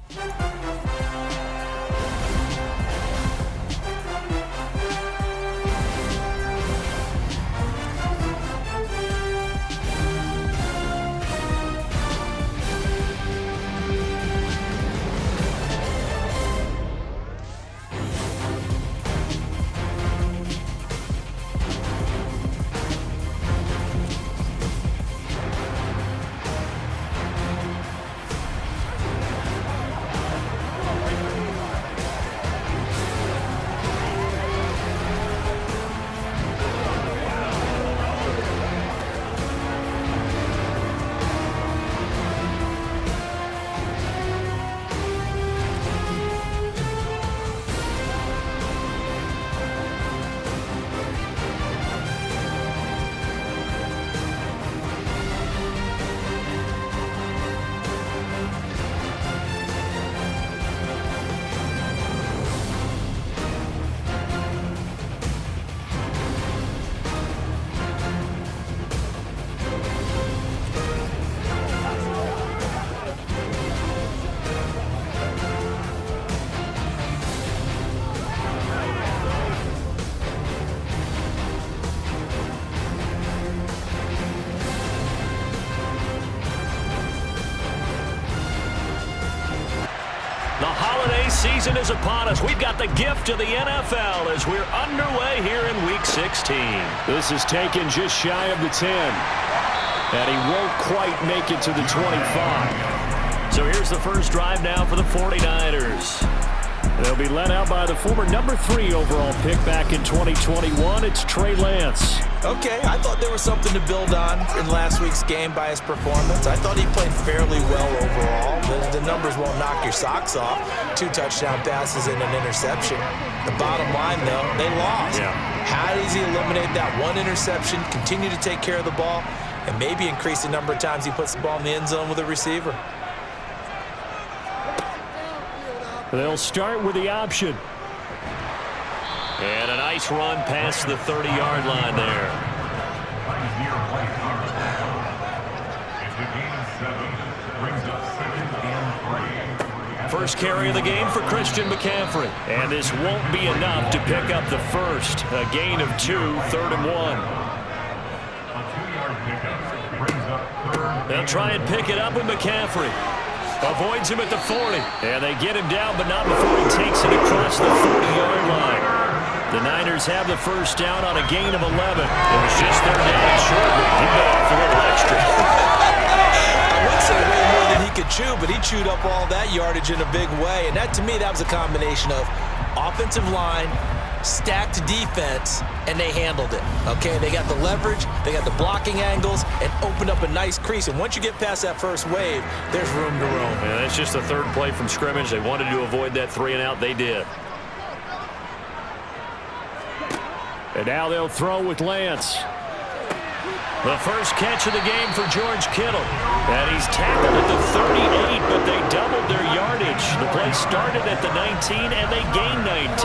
The holiday season is upon us. We've got the gift of the NFL as we're underway here in Week 16. This is taken just shy of the 10. And he won't quite make it to the 25. So here's the first drive now for the 49ers. They'll be led out by the former number 3 overall pick back in 2021. It's Trey Lance. Okay, I thought there was something to build on in last week's game by his performance. I thought he played fairly well overall. The numbers won't knock your socks off. 2 touchdown passes and an interception. The bottom line, though, they lost. Yeah. How does he eliminate that one interception, continue to take care of the ball, and maybe increase the number of times he puts the ball in the end zone with a receiver? They'll start with the option. And a nice run past the 30-yard line there. First carry of the game for Christian McCaffrey. And this won't be enough to pick up the first. A gain of 2, 3rd and 1. They'll try and pick it up with McCaffrey. Avoids him at the 40. And they get him down, but not before he takes it across the 40-yard line. The Niners have the first down on a gain of 11. It was just their down and short. He got off a little extra. I would say way more than he could chew, but he chewed up all that yardage in a big way. And that, to me, that was a combination of offensive line, stacked defense, and they handled it. Okay, they got the leverage, they got the blocking angles, and opened up a nice crease. And once you get past that first wave, there's room to roam. Yeah, that's just the third play from scrimmage. They wanted to avoid that 3-and-out. They did. And now they'll throw with Lance. The first catch of the game for George Kittle. And he's tackled at the 38, but they doubled their yardage. The play started at the 19, and they gained 19.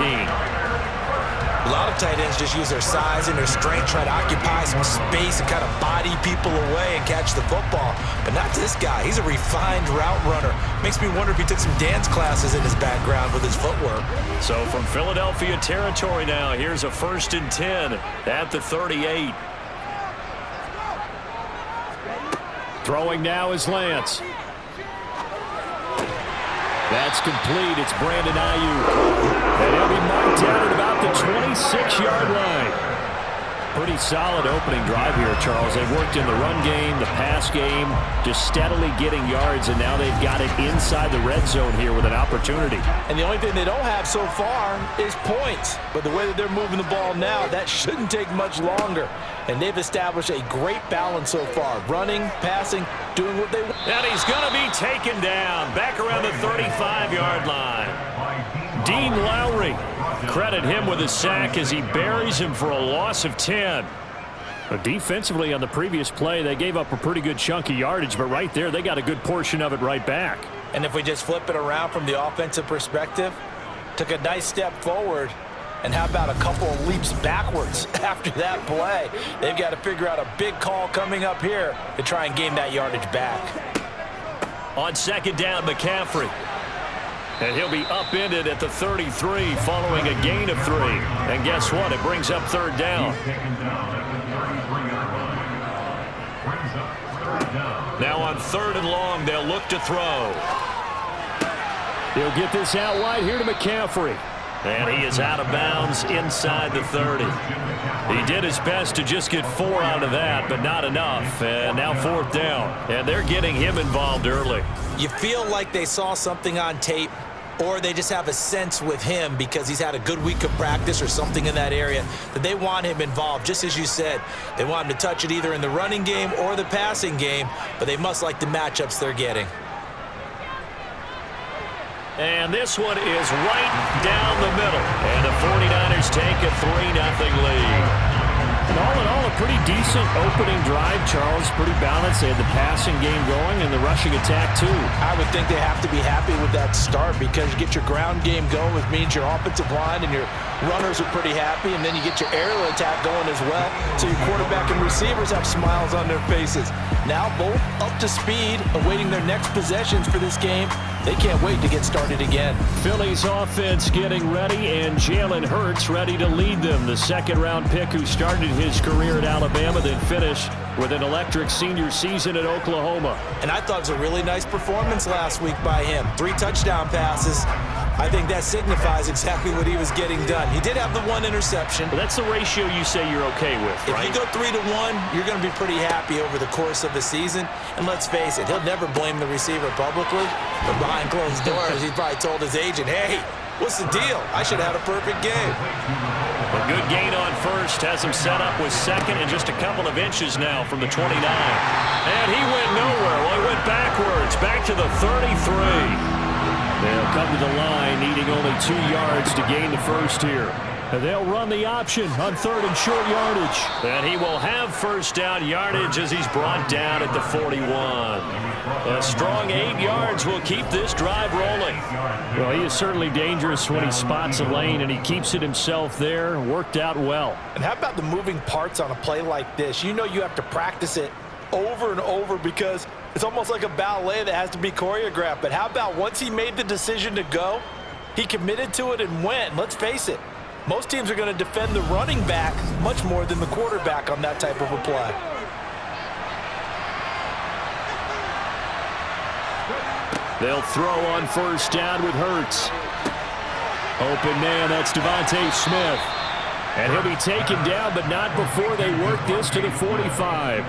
A lot of tight ends just use their size and their strength, try to occupy some space and kind of body people away and catch the football. But not this guy. He's a refined route runner. Makes me wonder if he took some dance classes in his background with his footwork. So from Philadelphia territory now, here's a 1st and 10 at the 38. Throwing now is Lance. That's complete. It's Brandon Ayuk. And he'll be marked down at about the 26-yard line. Pretty solid opening drive here, Charles. They've worked in the run game, the pass game, just steadily getting yards, and now they've got it inside the red zone here with an opportunity. And the only thing they don't have so far is points. But the way that they're moving the ball now, that shouldn't take much longer. And they've established a great balance so far. Running, passing, doing what they want. And he's going to be taken down back around the 35-yard line. Dean Lowry, credit him with a sack as he buries him for a loss of 10. But defensively on the previous play, they gave up a pretty good chunk of yardage, but right there, they got a good portion of it right back. And if we just flip it around from the offensive perspective, took a nice step forward, and how about a couple of leaps backwards after that play? They've got to figure out a big call coming up here to try and gain that yardage back. On second down, McCaffrey. And he'll be upended at the 33 following a gain of 3. And guess what? It brings up third down. Now on 3rd and long, they'll look to throw. He'll get this out wide here to McCaffrey. And he is out of bounds inside the 30. He did his best to just get 4 out of that, but not enough. And now 4th down. And they're getting him involved early. You feel like they saw something on tape, or they just have a sense with him because he's had a good week of practice or something in that area that they want him involved. Just as you said, they want him to touch it either in the running game or the passing game, but they must like the matchups they're getting. And this one is right down the middle. And the 49ers take a 3-0 lead. And all in all, a pretty decent opening drive, Charles. Pretty balanced. They had the passing game going and the rushing attack, too. I would think they have to be happy with that start because you get your ground game going, which means your offensive line and your runners are pretty happy, and then you get your aerial attack going as well. So your quarterback and receivers have smiles on their faces. Now both up to speed, awaiting their next possessions for this game. They can't wait to get started again. Philly's offense getting ready, and Jalen Hurts ready to lead them. The second-round pick who started his career at Alabama, then finished with an electric senior season at Oklahoma. And I thought it was a really nice performance last week by him. 3 touchdown passes. I think that signifies exactly what he was getting done. He did have the 1 interception. Well, that's the ratio you say you're okay with, right? If you go 3-1, you're going to be pretty happy over the course of the season. And let's face it, he'll never blame the receiver publicly, but behind closed doors, he's probably told his agent, hey, what's the deal? I should have had a perfect game. A good gain on first has him set up with second and just a couple of inches now from the 29. And he went nowhere. Well, he went backwards, back to the 33. They'll come to the line, needing only 2 yards to gain the first here. And they'll run the option on 3rd and short yardage. And he will have first down yardage as he's brought down at the 41. A strong 8 yards will keep this drive rolling. Well, he is certainly dangerous when he spots a lane, and he keeps it himself there. Worked out well. And how about the moving parts on a play like this? You know you have to practice it over and over because it's almost like a ballet that has to be choreographed. But how about once he made the decision to go, he committed to it and went. Let's face it, most teams are going to defend the running back much more than the quarterback on that type of a play. They'll throw on first down with Hurts. Open man, that's Devontae Smith. And he'll be taken down, but not before they work this to the 45.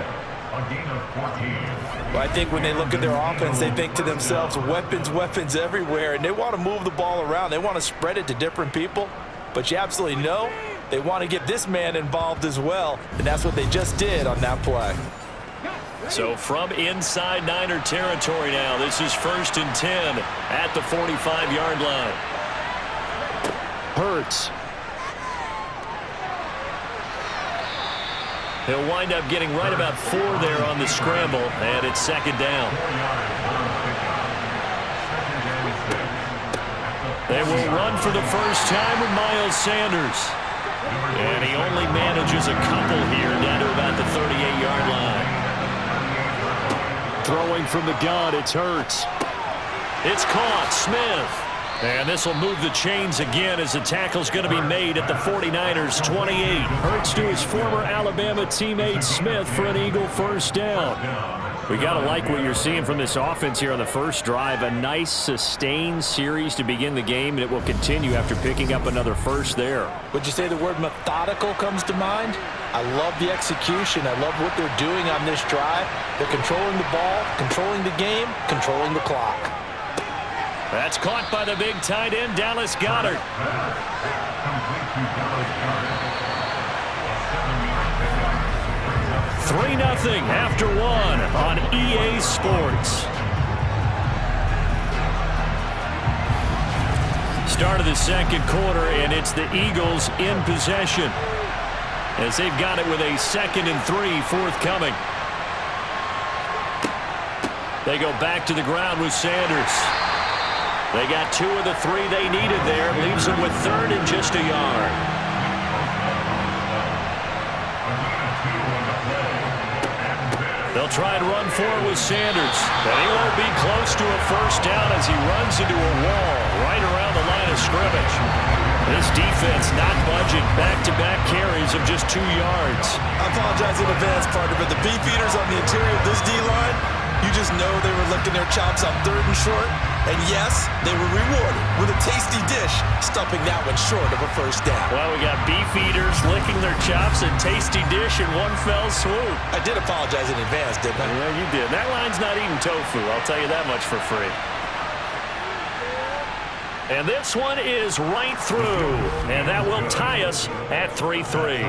Well, I think when they look at their offense, they think to themselves, weapons, weapons everywhere, and they want to move the ball around. They want to spread it to different people, but you absolutely know they want to get this man involved as well, and that's what they just did on that play. So from inside Niner territory now, this is 1st and 10 at the 45-yard line. Hurts. He'll wind up getting right about 4 there on the scramble, and it's 2nd down. They will run for the first time with Miles Sanders. And he only manages a couple here down to about the 38-yard line. Throwing from the gun, it's Hurts. It's caught, Smith. And this will move the chains again as the tackle's going to be made at the 49ers' 28. Hurts to his former Alabama teammate Smith for an Eagle first down. We got to like what you're seeing from this offense here on the first drive. A nice, sustained series to begin the game, and it will continue after picking up another first there. Would you say the word methodical comes to mind? I love the execution. I love what they're doing on this drive. They're controlling the ball, controlling the game, controlling the clock. That's caught by the big tight end, Dallas Goedert. 3-0 after 1 on EA Sports. Start of the second quarter, and it's the Eagles in possession as they've got it with a 2nd and 3 forthcoming. They go back to the ground with Sanders. They got 2 of the 3 they needed there. Leaves them with 3rd and just a yard. They'll try and run for it with Sanders. But he won't be close to a first down as he runs into a wall. of scrimmage. This defense not budging. Back-to-back carries of just 2 yards. I apologize in advance, partner, but the beefeaters on the interior of this D-line, you just know they were licking their chops on 3rd and short. And yes, they were rewarded with a tasty dish, stuffing that one short of a first down. Well, we got beefeaters licking their chops, a tasty dish in one fell swoop. I did apologize in advance, didn't I? Yeah, you did. That line's not eating tofu, I'll tell you that much for free. And this one is right through, and that will tie us at 3-3.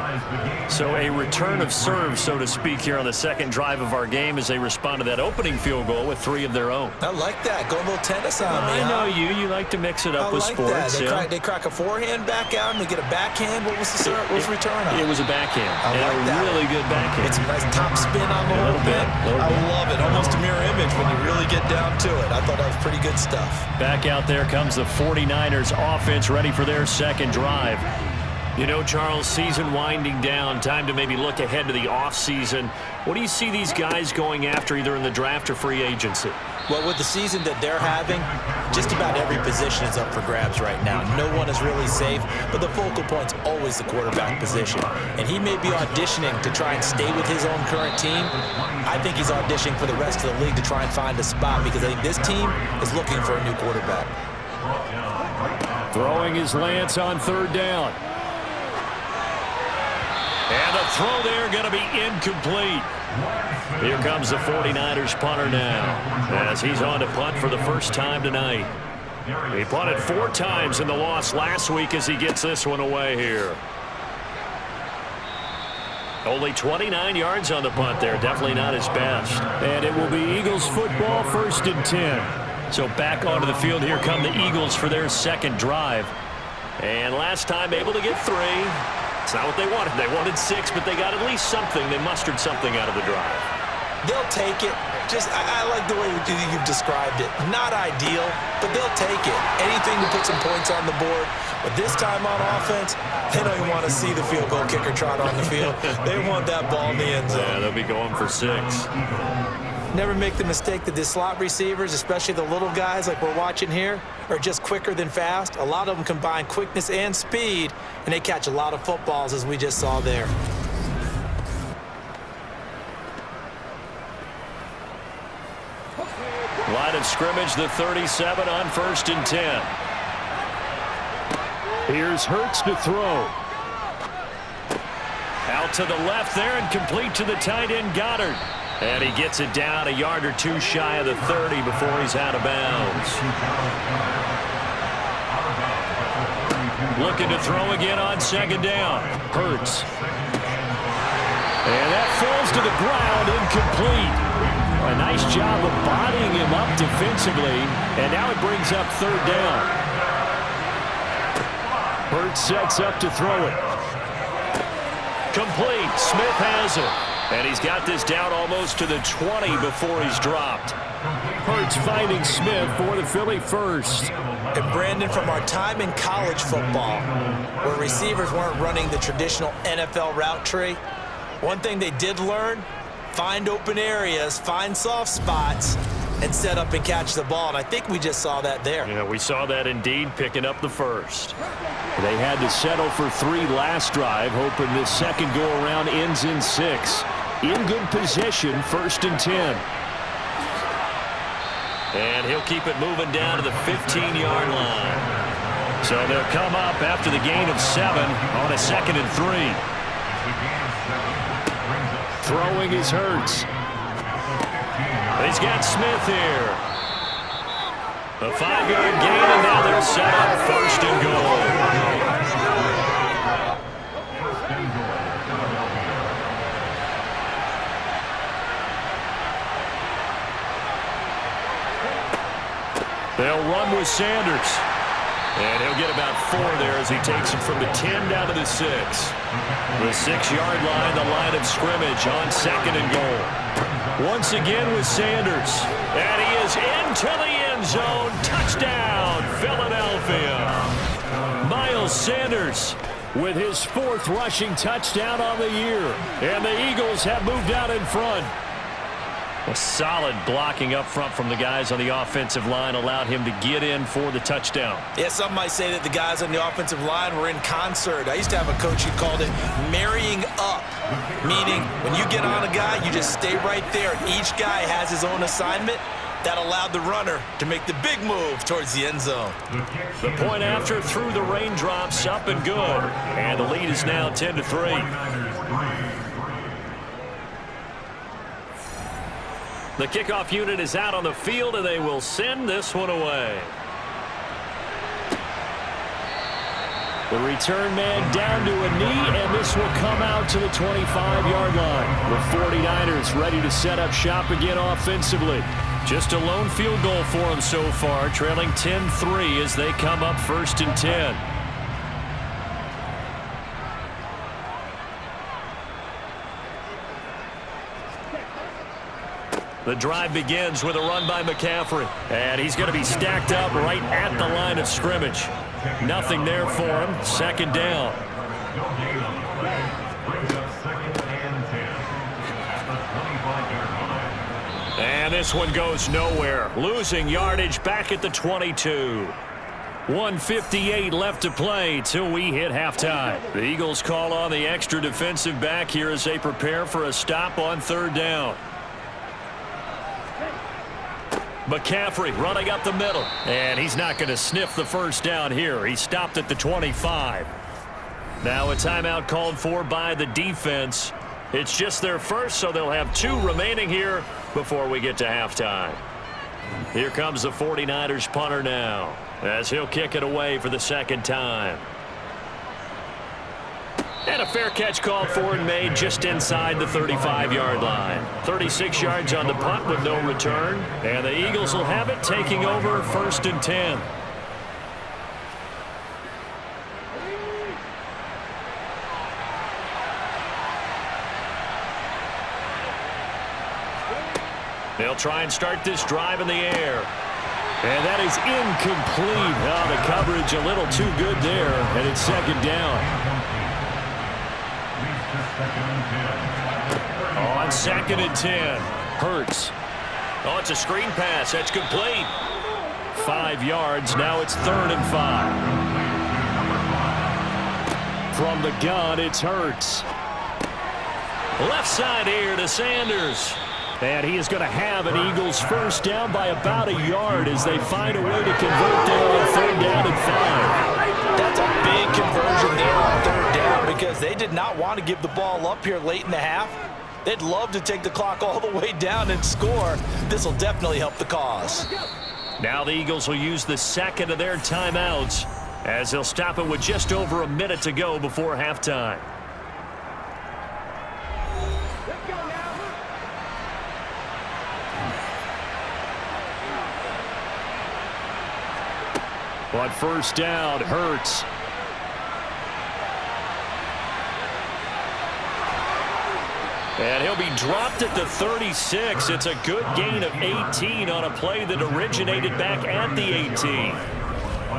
So a return of serve, so to speak, here on the second drive of our game as they respond to that opening field goal with 3 of their own. I like that. Go a little tennis on me, I know you. You like to mix it up with sports. They crack a forehand back out, and they get a backhand. What was the serve? What was the return on? It was a backhand. I like that. Really good backhand. It's a nice top spin on the little bit. I love it. Almost a mirror image when you really get down to it. I thought that was pretty good stuff. Back out there comes the 49ers offense ready for their second drive. You know, Charles, season winding down, time to maybe look ahead to the offseason. What do you see these guys going after either in the draft or free agency? Well, with the season that they're having, just about every position is up for grabs right now. No one is really safe, but the focal point's always the quarterback position. And he may be auditioning to try and stay with his own current team. I think he's auditioning for the rest of the league to try and find a spot because I think this team is looking for a new quarterback. Throwing his Lance on 3rd down. And the throw there going to be incomplete. Here comes the 49ers punter now as he's on to punt for the first time tonight. He punted 4 times in the loss last week as he gets this one away here. Only 29 yards on the punt there. Definitely not his best. And it will be Eagles football, 1st and 10. So back onto the field, here come the Eagles for their second drive. And last time able to get 3. It's not what they wanted. They wanted 6, but they got at least something. They mustered something out of the drive. They'll take it. I like the way you've described it. Not ideal, but they'll take it. Anything to put some points on the board. But this time on offense, they don't even want to see the field goal kicker trot on the field. They want that ball in the end zone. Yeah, they'll be going for 6. Never make the mistake that the slot receivers, especially the little guys like we're watching here, are just quicker than fast. A lot of them combine quickness and speed, and they catch a lot of footballs, as we just saw there. Line of scrimmage, the 37 on 1st and 10. Here's Hurts to throw. Out to the left there and complete to the tight end, Goddard. And he gets it down a yard or 2 shy of the 30 before he's out of bounds. Looking to throw again on 2nd down. Hurts. And that falls to the ground, incomplete. A nice job of bodying him up defensively. And now it brings up 3rd down. Hurts sets up to throw it. Complete. Smith has it. And he's got this down almost to the 20 before he's dropped. Hurts finding Smith for the Philly first. And Brandon, from our time in college football, where receivers weren't running the traditional NFL route tree, one thing they did learn, find open areas, find soft spots, and set up and catch the ball. And I think we just saw that there. Yeah, we saw that indeed, picking up the first. They had to settle for 3 last drive, hoping this second go-around ends in 6. In good position, 1st and 10. And he'll keep it moving down to the 15-yard line. So they'll come up after the gain of 7 on a 2nd and 3. Throwing is Hurts. He's got Smith here. A 5-yard gain, and now they're set up 1st and goal. They'll run with Sanders. And he'll get about 4 there as he takes him from the 10 down to the 6. The 6-yard line, the line of scrimmage on 2nd and goal. Once again with Sanders. And he is into the end zone. Touchdown, Philadelphia. Miles Sanders with his 4th rushing touchdown on the year. And the Eagles have moved out in front. A solid blocking up front from the guys on the offensive line allowed him to get in for the touchdown. Yeah, some might say that the guys on the offensive line were in concert. I used to have a coach who called it marrying up, meaning when you get on a guy, you just stay right there. Each guy has his own assignment. That allowed the runner to make the big move towards the end zone. The point after through the raindrops, up and good. And the lead is now 10-3. The kickoff unit is out on the field, and they will send this one away. The return man down to a knee, and this will come out to the 25-yard line. The 49ers ready to set up shop again offensively. Just a lone field goal for them so far, trailing 10-3 as they come up 1st and 10. The drive begins with a run by McCaffrey. And he's going to be stacked up right at the line of scrimmage. Nothing there for him. 2nd down. And this one goes nowhere. Losing yardage back at the 22. 1:58 left to play till we hit halftime. The Eagles call on the extra defensive back here as they prepare for a stop on 3rd down. McCaffrey running up the middle. And he's not going to sniff the 1st down here. He stopped at the 25. Now a timeout called for by the defense. It's just their first, so they'll have 2 remaining here before we get to halftime. Here comes the 49ers punter now as he'll kick it away for the 2nd time. And a fair catch called for and made just inside the 35-yard line. 36 yards on the punt with no return. And the Eagles will have it, taking over 1st and 10. They'll try and start this drive in the air. And that is incomplete. Oh, the coverage a little too good there. And it's 2nd down. On 2nd and 10. Hurts. Oh, it's a screen pass. That's complete. 5 yards. Now it's 3rd and 5. From the gun, it's Hurts. Left side here to Sanders. And he is going to have an Eagles 1st down by about a yard as they find a way to convert there on 3rd down and 5. That's a big conversion there on 3rd down because they did not want to give the ball up here late in the half. They'd love to take the clock all the way down and score. This will definitely help the cause. Now the Eagles will use the 2nd of their timeouts as they'll stop it with just over a minute to go before halftime. On 1st down, Hurts. And he'll be dropped at the 36. It's a good gain of 18 on a play that originated back at the 18.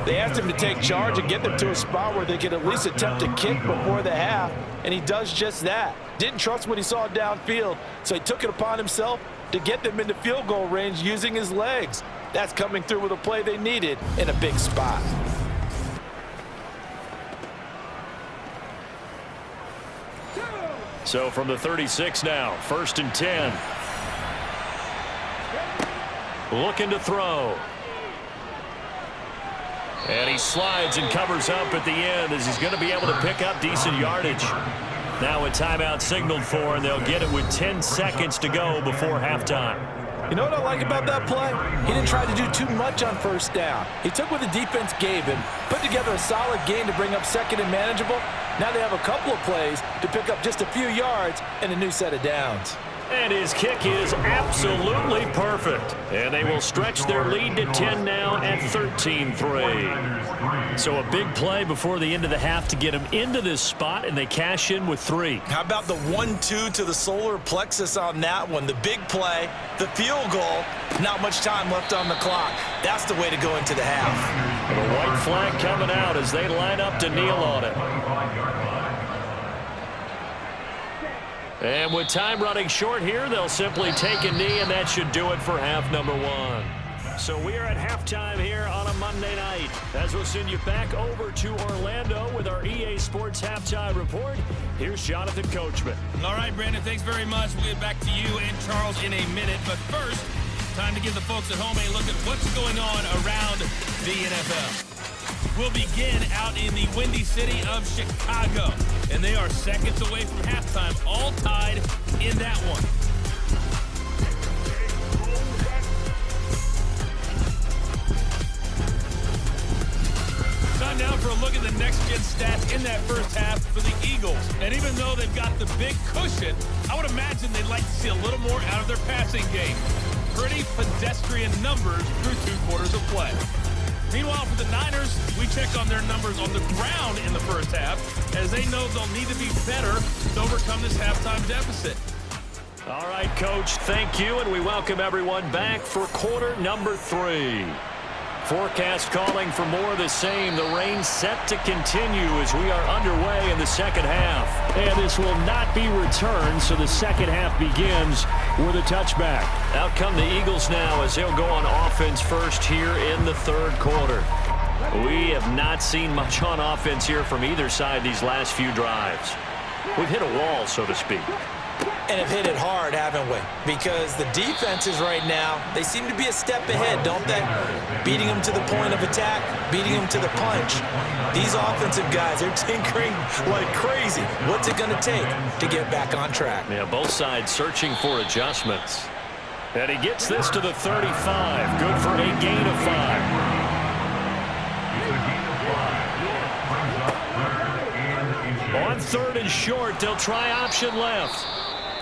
They asked him to take charge and get them to a spot where they could at least attempt to kick before the half, and he does just that. Didn't trust what he saw downfield, so he took it upon himself to get them into field goal range using his legs. That's coming through with a play they needed in a big spot. So from the 36 now, 1st and 10. Looking to throw. And he slides and covers up at the end as he's going to be able to pick up decent yardage. Now a timeout signaled for, and they'll get it with 10 seconds to go before halftime. You know what I like about that play? He didn't try to do too much on 1st down. He took what the defense gave him, put together a solid gain to bring up 2nd and manageable. Now they have a couple of plays to pick up just a few yards and a new set of downs. And his kick is absolutely perfect. And they will stretch their lead to 10 now at 13-3. So a big play before the end of the half to get him into this spot, and they cash in with 3. How about the 1-2 to the solar plexus on that one? The big play, the field goal, not much time left on the clock. That's the way to go into the half. And a white flag coming out as they line up to kneel on it. And with time running short here, they'll simply take a knee, and that should do it for half number one. So we are at halftime here on a Monday night. As we'll send you back over to Orlando with our EA Sports Halftime Report, here's Jonathan Coachman. All right, Brandon, thanks very much. We'll get back to you and Charles in a minute. But first, time to give the folks at home a look at what's going on around the NFL. We'll begin out in the Windy City of Chicago. And they are seconds away from halftime, all tied in that one. Time now for a look at the next-gen stats in that first half for the Eagles. And even though they've got the big cushion, I would imagine they'd like to see a little more out of their passing game. Pretty pedestrian numbers through 2 quarters of play. Meanwhile, for the Niners, we check on their numbers on the ground in the first half, as they know they'll need to be better to overcome this halftime deficit. All right, Coach, thank you, and we welcome everyone back for quarter number 3. Forecast calling for more of the same. The rain set to continue as we are underway in the second half. And this will not be returned, so the second half begins with a touchback. Out come the Eagles now as they'll go on offense first here in the third quarter. We have not seen much on offense here from either side these last few drives. We've hit a wall, so to speak. And have hit it hard, haven't we? Because the defenses right now, they seem to be a step ahead, don't they? Beating them to the point of attack, beating them to the punch. These offensive guys, they're tinkering like crazy. What's it going to take to get back on track? Yeah, both sides searching for adjustments. And he gets this to the 35. Good for a gain of 5. On 3rd and short, they'll try option left.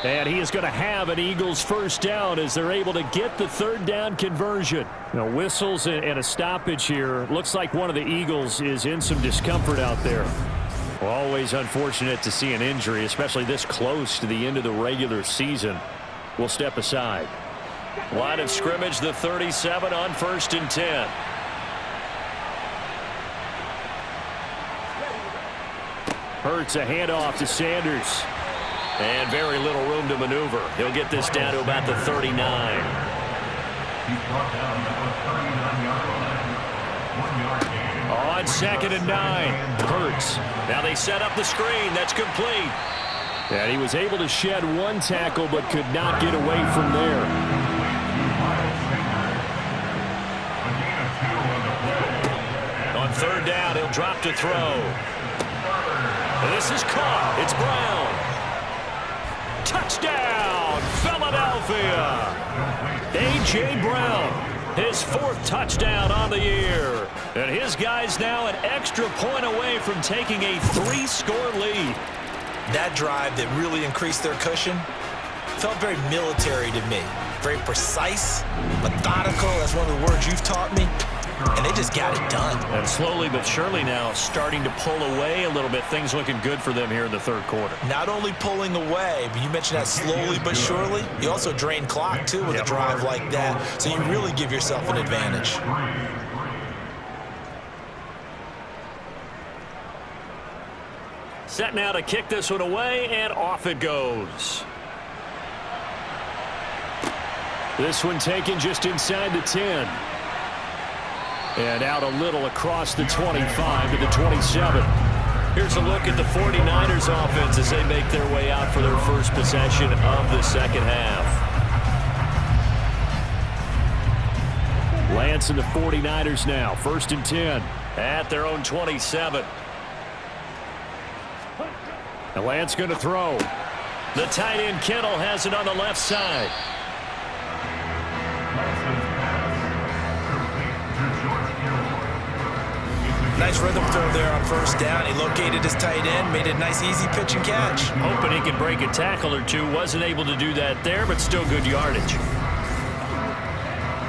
And he is going to have an Eagles first down as they're able to get the 3rd down conversion. Now, whistles and a stoppage here. Looks like one of the Eagles is in some discomfort out there. Well, always unfortunate to see an injury, especially this close to the end of the regular season. We'll step aside. Line of scrimmage, the 37 on 1st and 10. Hurts a handoff to Sanders. And very little room to maneuver. He'll get this down to about the 39. On 2nd and 9. Hurts. Now they set up the screen. That's complete. And he was able to shed 1 tackle but could not get away from there. On 3rd down, he'll drop to throw. This is caught. It's Brown. Touchdown, Philadelphia. A.J. Brown, his 4th touchdown on the year. And his guys now an extra point away from taking a 3-score lead. That drive that really increased their cushion felt very military to me. Very precise, methodical. That's one of the words you've taught me. And they just got it done. And slowly but surely now starting to pull away a little bit. Things looking good for them here in the 3rd quarter. Not only pulling away, but you mentioned that slowly but surely. You also drain clock, too, with a drive like that. So you really give yourself an advantage. Set now to kick this one away, and off it goes. This one taken just inside the 10. And out a little across the 25 to the 27. Here's a look at the 49ers offense as they make their way out for their first possession of the second half. Lance and the 49ers now, 1st and 10. At their own 27. And Lance going to throw. The tight end Kittle has it on the left side. Nice rhythm throw there on 1st down. He located his tight end, made a nice easy pitch and catch. Hoping he could break a tackle or two. Wasn't able to do that there, but still good yardage.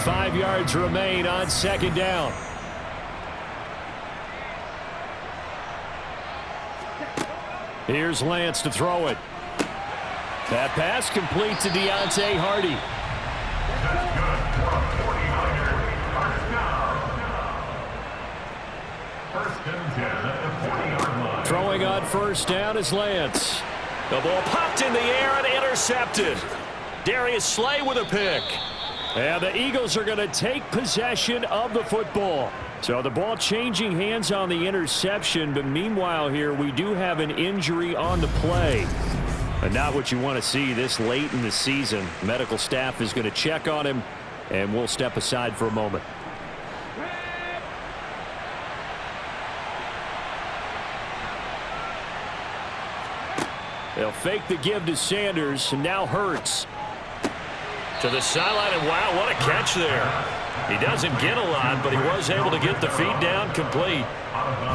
5 yards remain on 2nd down. Here's Lance to throw it. That pass complete to Deontay Hardy. Throwing on 1st down is Lance. The ball popped in the air and intercepted. Darius Slay with a pick. And the Eagles are going to take possession of the football. So the ball changing hands on the interception, but meanwhile here we do have an injury on the play. And not what you want to see this late in the season. Medical staff is going to check on him, and we'll step aside for a moment. They'll fake the give to Sanders, and now Hurts. To the sideline, and wow, what a catch there. He doesn't get a lot, but he was able to get the feet down complete.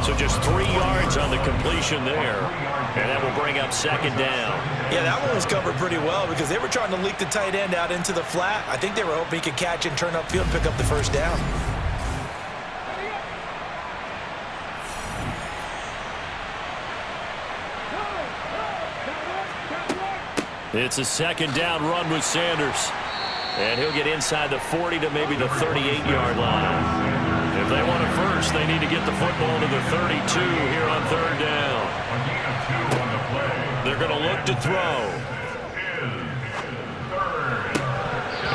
So just 3 yards on the completion there. And that will bring up second down. Yeah, that one was covered pretty well because they were trying to leak the tight end out into the flat. I think they were hoping he could catch and turn upfield and pick up the first down. It's a second down run with Sanders. And he'll get inside the 40 to maybe the 38-yard line. If they want a first, they need to get the football to the 32 here on third down. They're going to look to throw.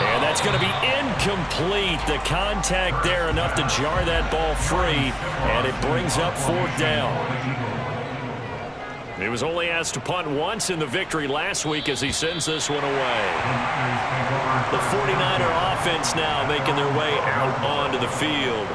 And that's going to be incomplete. The contact there enough to jar that ball free. And it brings up fourth down. He was only asked to punt once in the victory last week as he sends this one away. The 49er offense now making their way out onto the field.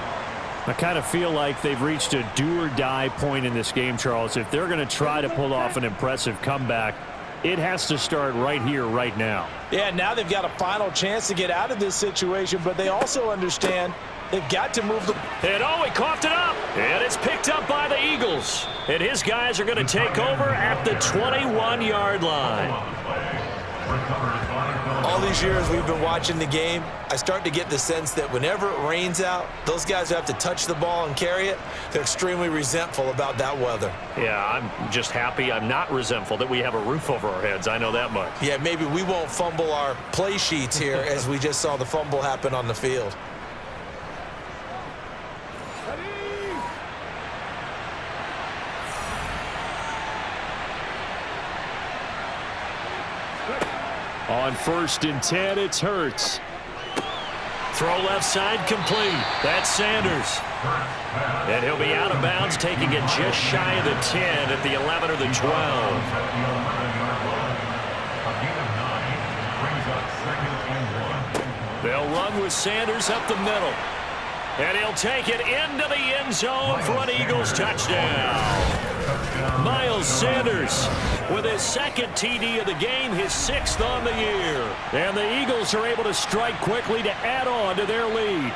I kind of feel like they've reached a do-or-die point in this game, Charles. If they're going to try to pull off an impressive comeback, it has to start right here, right now. Yeah, now they've got a final chance to get out of this situation, but they also understand they've got to move the... And oh, he coughed it up. And it's picked up by the Eagles. And his guys are going to take over at the 21-yard line. All these years we've been watching the game, I start to get the sense that whenever it rains out, those guys who have to touch the ball and carry it, they're extremely resentful about that weather. Yeah, I'm just happy I'm not resentful that we have a roof over our heads. I know that much. Yeah, maybe we won't fumble our play sheets here as we just saw the fumble happen on the field. On 1st and 10, it's Hurts. Throw left side complete. That's Sanders. And he'll be out of bounds, taking it just shy of the 10 at the 11 or the 12. They'll run with Sanders up the middle. And he'll take it into the end zone for an Eagles touchdown. Miles Sanders with his second TD of the game, his 6th on the year. And the Eagles are able to strike quickly to add on to their lead.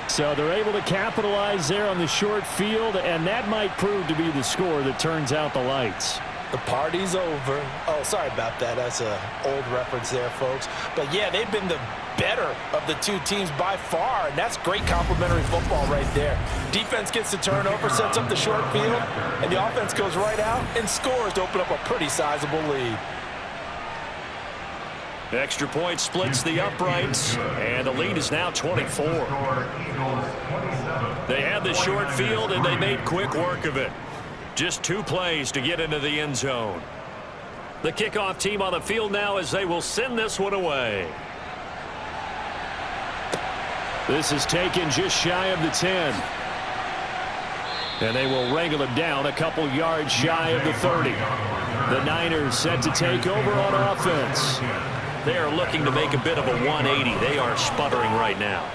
So they're able to capitalize there on the short field, and that might prove to be the score that turns out the lights. The party's over. Oh, sorry about that. That's an old reference there, folks. But, yeah, they've been the better of the two teams by far, and that's great complimentary football right there. Defense gets the turnover, sets up the short field, and the offense goes right out and scores to open up a pretty sizable lead. The extra point splits the uprights, and the lead is now 24. They had the short field, and they made quick work of it. Just 2 plays to get into the end zone. The kickoff team on the field now as they will send this one away. This is taken just shy of the 10. And they will wrangle him down a couple yards shy of the 30. The Niners set to take over on offense. They are looking to make a bit of a 180. They are sputtering right now.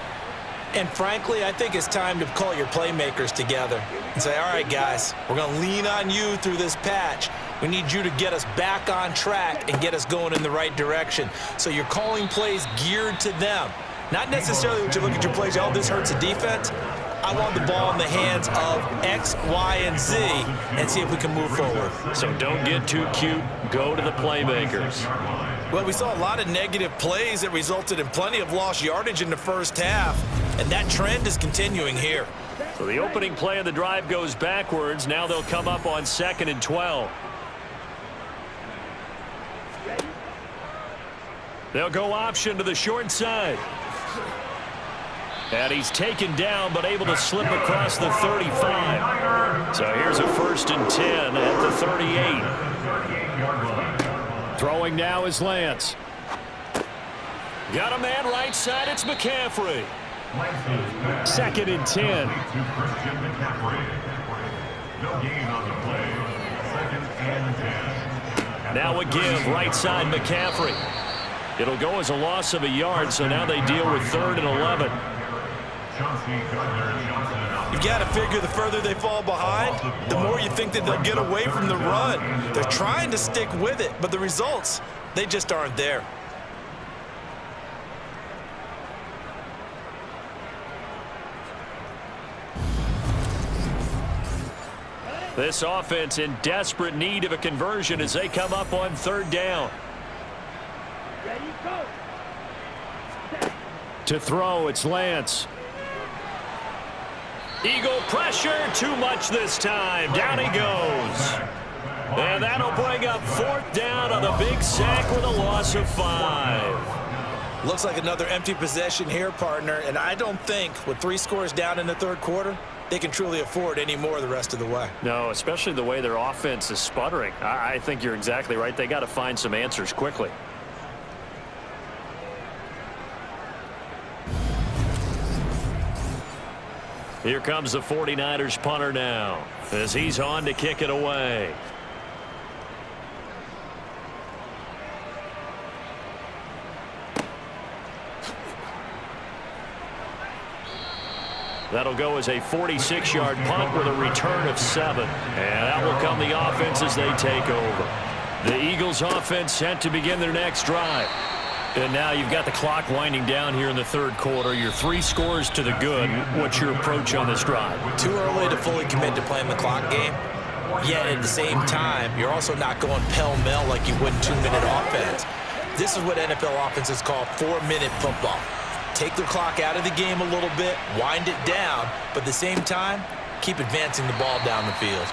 And frankly, I think it's time to call your playmakers together and say, all right, guys, we're going to lean on you through this patch. We need you to get us back on track and get us going in the right direction. So you're calling plays geared to them. Not necessarily when you look at your plays, oh, this hurts the defense. I want the ball in the hands of X, Y, and Z and see if we can move forward. So don't get too cute. Go to the playmakers. Well, we saw a lot of negative plays that resulted in plenty of lost yardage in the first half, and that trend is continuing here. So the opening play of the drive goes backwards. Now they'll come up on 2nd and 12. They'll go option to the short side. And he's taken down, but able to slip across the 35. So here's a 1st and 10 at the 38. Throwing now is Lance. Got a man right side. It's McCaffrey. 2nd and 10. Now a give, right side McCaffrey. It'll go as a loss of a yard, so now they deal with 3rd and 11. You've got to figure the further they fall behind, the more you think that they'll get away from the run. They're trying to stick with it, but the results, they just aren't there. This offense in desperate need of a conversion as they come up on 3rd down. To throw, it's Lance. Eagle pressure, too much this time. Down he goes. And that'll bring up 4th down on a big sack with a loss of 5. Looks like another empty possession here, partner, and I don't think with 3 scores down in the 3rd quarter, they can truly afford any more the rest of the way. No, especially the way their offense is sputtering. I think you're exactly right. They got to find some answers quickly. Here comes the 49ers punter now as he's on to kick it away. That'll go as a 46-yard punt with a return of 7. And that will come the offense as they take over. The Eagles offense set to begin their next drive. And now you've got the clock winding down here in the 3rd quarter. You're 3 scores to the good. What's your approach on this drive? Too early to fully commit to playing the clock game. Yet at the same time, you're also not going pell-mell like you would in 2-minute offense. This is what NFL offenses call 4-minute football. Take the clock out of the game a little bit, wind it down, but at the same time, keep advancing the ball down the field.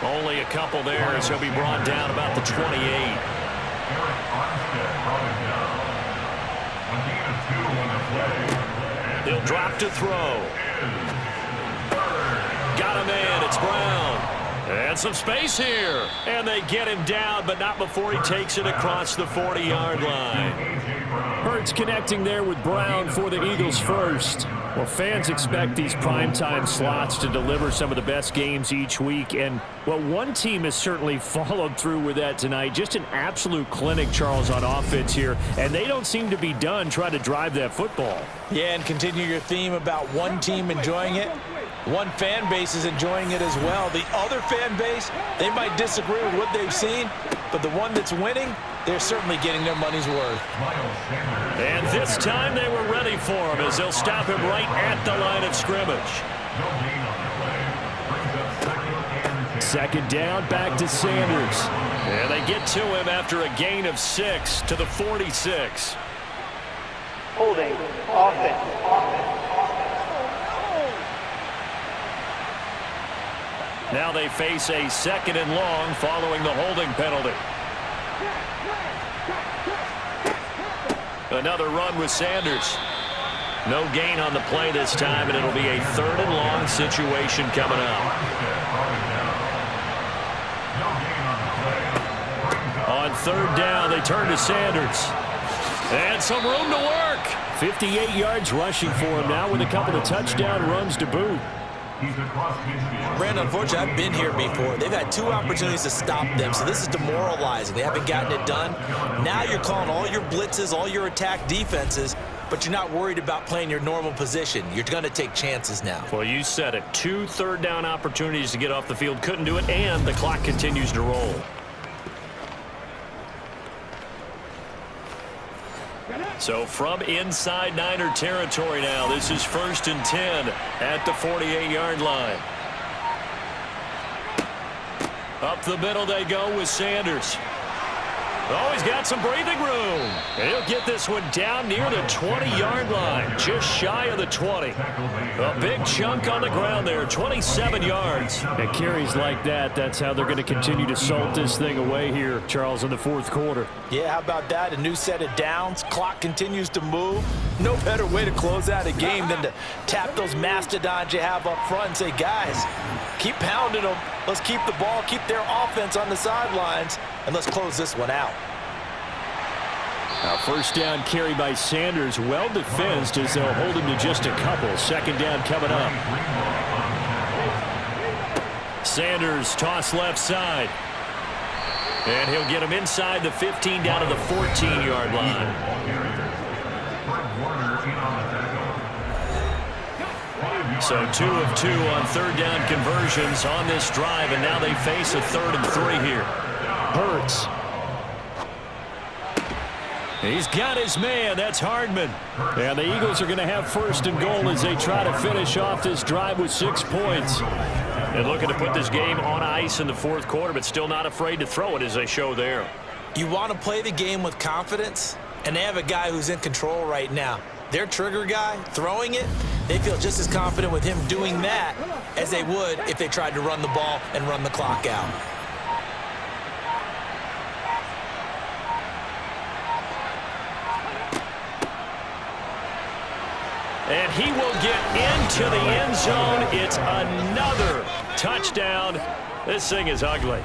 Only a couple there as he'll be brought down about the 28. He'll drop to throw. Got a man. It's Brown. And some space here. And they get him down, but not before he takes it across the 40-yard line. Hurts connecting there with Brown for the Eagles first. Well, fans expect these primetime slots to deliver some of the best games each week. And, well, one team has certainly followed through with that tonight. Just an absolute clinic, Charles, on offense here. And they don't seem to be done trying to drive that football. Yeah, and continue your theme about one team enjoying it. One fan base is enjoying it as well. The other fan base, they might disagree with what they've seen, but the one that's winning, they're certainly getting their money's worth. And this time they were ready for him as they'll stop him right at the line of scrimmage. 2nd down, back to Sanders. And they get to him after a gain of 6 to the 46. Holding, offense. Now they face a 2nd and long following the holding penalty. Another run with Sanders. No gain on the play this time, and it'll be a 3rd and long situation coming up. On 3rd down, they turn to Sanders. And some room to work. 58 yards rushing for him now with a couple of touchdown runs to boot. Brandon, unfortunately, I've been here before. They've had 2 opportunities to stop them, so this is demoralizing. They haven't gotten it done. Now you're calling all your blitzes, all your attack defenses, but you're not worried about playing your normal position. You're going to take chances now. Well, you said it. 2 third down opportunities to get off the field. Couldn't do it, and the clock continues to roll. So from inside Niner territory now, this is 1st and 10 at the 48-yard line. Up the middle they go with Sanders. Oh, he's got some breathing room. He'll get this one down near the 20-yard line, just shy of the 20. A big chunk on the ground there, 27 yards. And carries like that, that's how they're going to continue to salt this thing away here, Charles, in the fourth quarter. Yeah, how about that? A new set of downs. Clock continues to move. No better way to close out a game than to tap those mastodons you have up front and say, guys, keep pounding them. Let's keep the ball, keep their offense on the sidelines, and let's close this one out. Now, first down carry by Sanders, well defensed as they'll hold him to just a couple. Second down coming up. Sanders toss left side. And he'll get him inside the 15 down to the 14-yard line. So 2 of 2 on third down conversions on this drive, and now they face a 3rd and 3 here. Hurts. He's got his man. That's Hardman. And the Eagles are going to have first and goal as they try to finish off this drive with 6 points. And looking to put this game on ice in the fourth quarter, but still not afraid to throw it as they show there. You want to play the game with confidence, and they have a guy who's in control right now. Their trigger guy, throwing it, they feel just as confident with him doing that as they would if they tried to run the ball and run the clock out. And he will get into the end zone. It's another touchdown. This thing is ugly.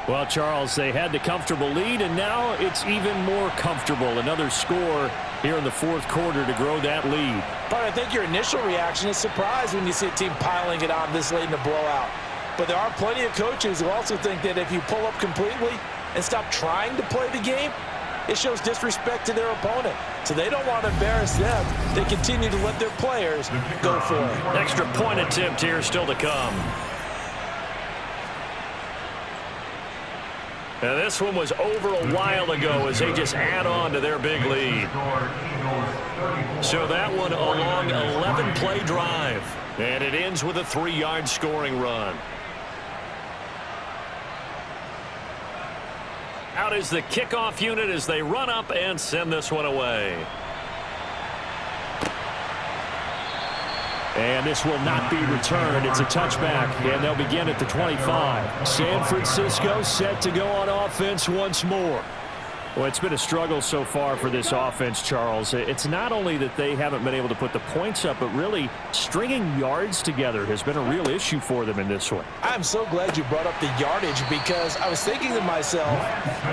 Well, Charles, they had the comfortable lead, and now it's even more comfortable. Another score here in the fourth quarter to grow that lead. But I think your initial reaction is surprise when you see a team piling it on this late in the blowout. But there are plenty of coaches who also think that if you pull up completely and stop trying to play the game, it shows disrespect to their opponent. So they don't want to embarrass them. They continue to let their players go for it. Extra point attempt here still to come. And this one was over a while ago as they just add on to their big lead. So that one a long 11-play drive. And it ends with a 3-yard scoring run. Out is the kickoff unit as they run up and send this one away. And this will not be returned. It's a touchback, and they'll begin at the 25. San Francisco set to go on offense once more. Well, it's been a struggle so far for this offense, Charles. It's not only that they haven't been able to put the points up, but really stringing yards together has been a real issue for them in this one. I'm so glad you brought up the yardage because I was thinking to myself,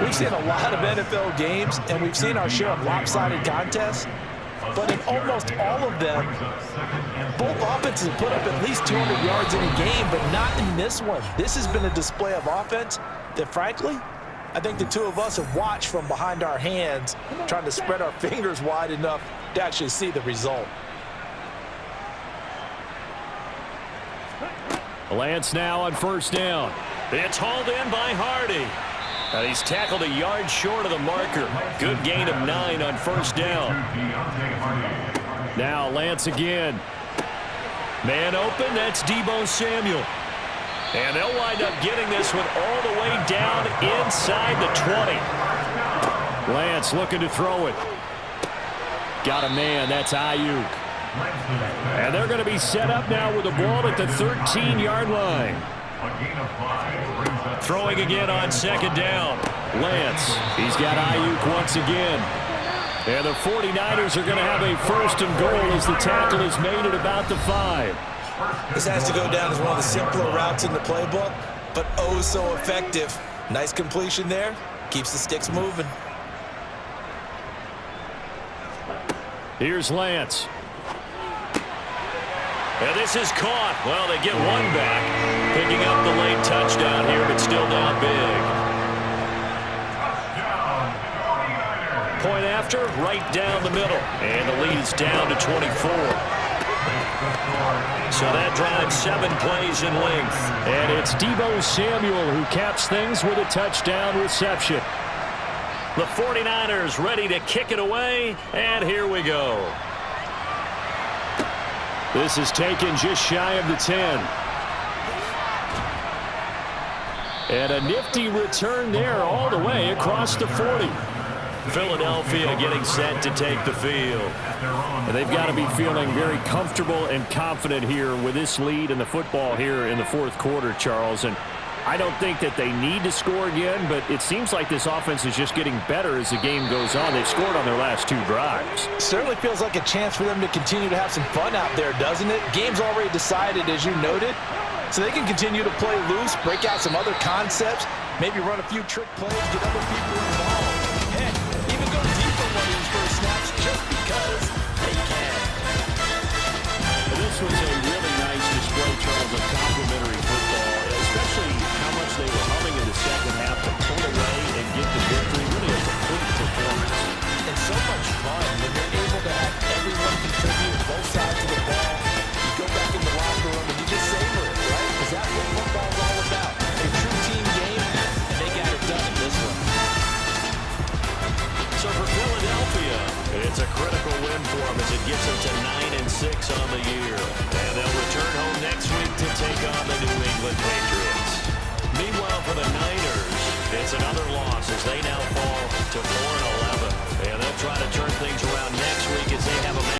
we've seen a lot of NFL games, and we've seen our share of lopsided contests. But in almost all of them, both offenses have put up at least 200 yards in a game, but not in this one. This has been a display of offense that, frankly, I think the two of us have watched from behind our hands, trying to spread our fingers wide enough to actually see the result. Lance now on first down. It's hauled in by Hardy. And he's tackled a yard short of the marker. Good gain of 9 on first down. Now Lance again. Man open, that's Deebo Samuel. And they'll wind up getting this one all the way down inside the 20. Lance looking to throw it. Got a man, that's Ayuk. And they're going to be set up now with the ball at the 13-yard line. Throwing again on second down. Lance, he's got Ayuk once again. And the 49ers are going to have a first and goal as the tackle is made at about the 5. This has to go down as one of the simpler routes in the playbook, but oh so effective. Nice completion there. Keeps the sticks moving. Here's Lance. And this is caught. Well, they get one back. Picking up the late touchdown here, but still down big. Point after, right down the middle. And the lead is down to 24. So that drives 7 plays in length. And it's Deebo Samuel who caps things with a touchdown reception. The 49ers ready to kick it away, and here we go. This is taken just shy of the 10. And a nifty return there all the way across the 40. Philadelphia getting set to take the field. And they've got to be feeling very comfortable and confident here with this lead in the football here in the fourth quarter, Charles. And I don't think that they need to score again, but it seems like this offense is just getting better as the game goes on. They've scored on their last 2 drives. Certainly feels like a chance for them to continue to have some fun out there, doesn't it? Game's already decided, as you noted. So they can continue to play loose, break out some other concepts, maybe run a few trick plays, get other people involved. Heck, even go deep on one of these first snaps just because they can. This was a really nice display, Charles, of complimentary football, especially how much they were humming in the second half to pull away and get the victory. Really a complete performance. And so much fun when you're able to have everyone contribute both sides of the ball. You go back in the locker room and you just savor it, right? Because that's what football's all about. A true team game, and they got it done in this one. So for Philadelphia, it's a critical win for them as it gets them to 9-6 on the year. And they'll return home next week to take on the New England Patriots. Meanwhile, for the Niners, it's another loss as they now fall to 4-11.